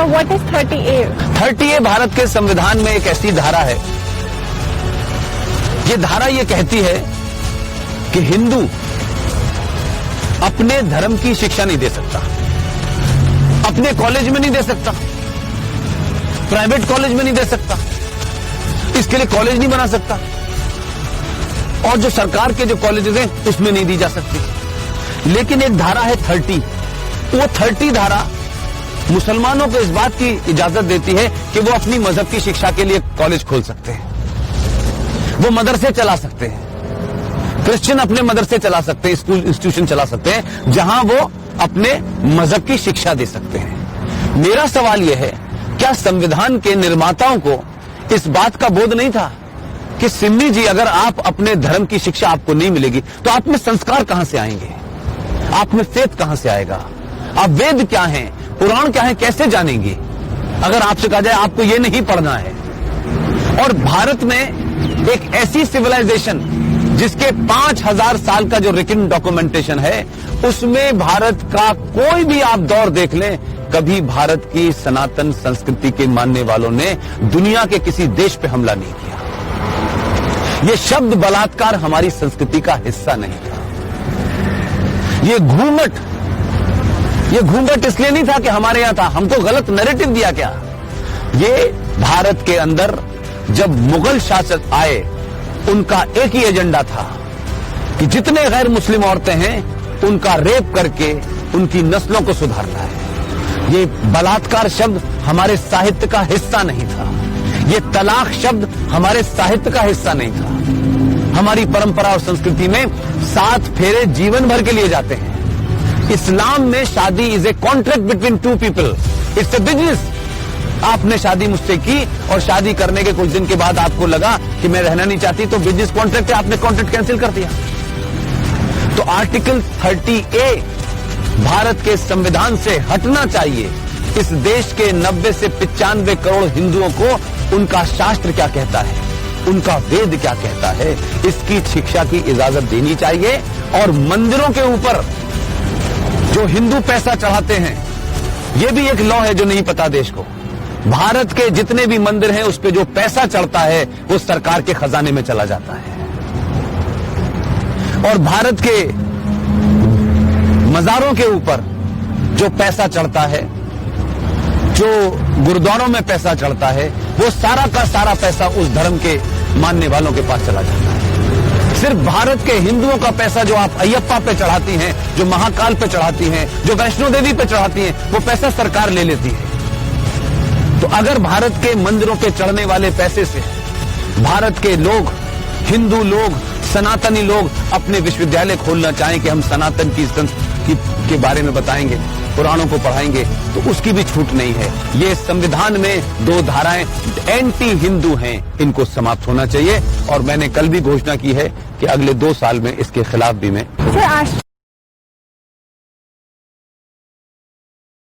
sir, what is 30A? 30A Bharat के संविधान में एक ऐसी धारा है, ये धारा ये कहती है कि हिंदू अपने धर्म की शिक्षा नहीं दे सकता, अपने कॉलेज में नहीं दे सकता, प्राइवेट कॉलेज में नहीं दे सकता, इसके लिए कॉलेज नहीं बना सकता, और जो सरकार के जो कॉलेजेस हैं उसमें नहीं दी जा सकती। लेकिन एक धारा है 30, वो 30 धारा मुसलमानों को इस बात की इजाजत देती है कि वो अपनी मजहब की शिक्षा के लिए कॉलेज खोल सकते हैं, वो मदरसे चला सकते हैं, क्रिश्चियन अपने मदरसे चला सकते हैं, स्कूल इंस्टीट्यूशन चला सकते हैं, जहां वो अपने मजहब की शिक्षा दे सकते हैं। मेरा सवाल यह है, क्या संविधान के निर्माताओं को इस बात का बोध नहीं था कि सिन्नी जी, अगर आप अपने धर्म की शिक्षा आपको नहीं मिलेगी तो आप में संस्कार कहां से आएंगे, आप में फेथ कहां से आएगा, आप वेद क्या हैं, पुराण क्या है, कैसे जानेंगे अगर आपसे कहा जाए आपको ये नहीं पढ़ना है। और भारत में एक ऐसी सिविलाइजेशन जिसके 5000 साल का जो रिटन डॉक्यूमेंटेशन है, उसमें भारत का कोई भी आप दौर देख लें, कभी भारत की सनातन संस्कृति के मानने वालों ने दुनिया के किसी देश पे हमला नहीं किया। ये शब्द बलात्कार हमारी संस्कृति का हिस्सा नहीं था। ये घूंघट इसलिए नहीं था कि हमारे यहां था, हमको गलत नैरेटिव दिया क्या। ये भारत के अंदर जब मुगल शासक आए, उनका एक ही एजेंडा था कि जितने गैर मुस्लिम औरतें हैं उनका रेप करके उनकी नस्लों को सुधारना है। ये बलात्कार शब्द हमारे साहित्य का हिस्सा नहीं था, ये तलाक शब्द हमारे साहित्य का हिस्सा नहीं था। हमारी परंपरा और संस्कृति में 7 फेरे जीवन भर के लिए जाते हैं। इस्लाम में शादी is a contract between 2 people, it's a business. आपने शादी मुझसे की और शादी करने के कुछ दिन के बाद आपको लगा कि मैं रहना नहीं चाहती, तो बिजनेस कॉन्ट्रैक्ट है, आपने कॉन्ट्रैक्ट कैंसिल कर दिया। तो आर्टिकल 30A भारत के संविधान से हटना चाहिए। इस देश के 90 से 95 करोड़ हिंदुओं को उनका शास्त्र क्या कहता है, उनका वेद क्या कहता है, इसकी शिक्षा की इजाजत देनी चाहिए। और मंदिरों के ऊपर जो हिंदू पैसा चढ़ाते हैं, यह भी एक लॉ है जो नहीं पता देश को। भारत के जितने भी मंदिर हैं उस पे जो पैसा चढ़ता है वो सरकार के खजाने में चला जाता है। और भारत के मजारों के ऊपर जो पैसा चढ़ता है, जो गुरुद्वारों में पैसा चढ़ता है, वो सारा का सारा पैसा उस धर्म के मानने वालों के पास चला जाता है। सिर्फ भारत के हिंदुओं का पैसा जो आप अयप्पा पे चढ़ाती हैं, जो महाकाल पे चढ़ाती हैं, जो वैष्णो देवी पे चढ़ाती हैं, वो पैसा सरकार ले लेती है। तो अगर भारत के मंदिरों पे चढ़ने वाले पैसे से भारत के लोग, हिंदू लोग, सनातनी लोग अपने विश्वविद्यालय खोलना चाहें कि हम सनातन की संस्कृति के बारे में बताएंगे, पुराणों को पढ़ाएंगे, तो उसकी भी छूट नहीं है। ये संविधान में 2 धाराएं एंटी हिंदू हैं, इनको समाप्त होना चाहिए। और मैंने कल भी घोषणा की है कि अगले 2 साल में इसके खिलाफ भी मैं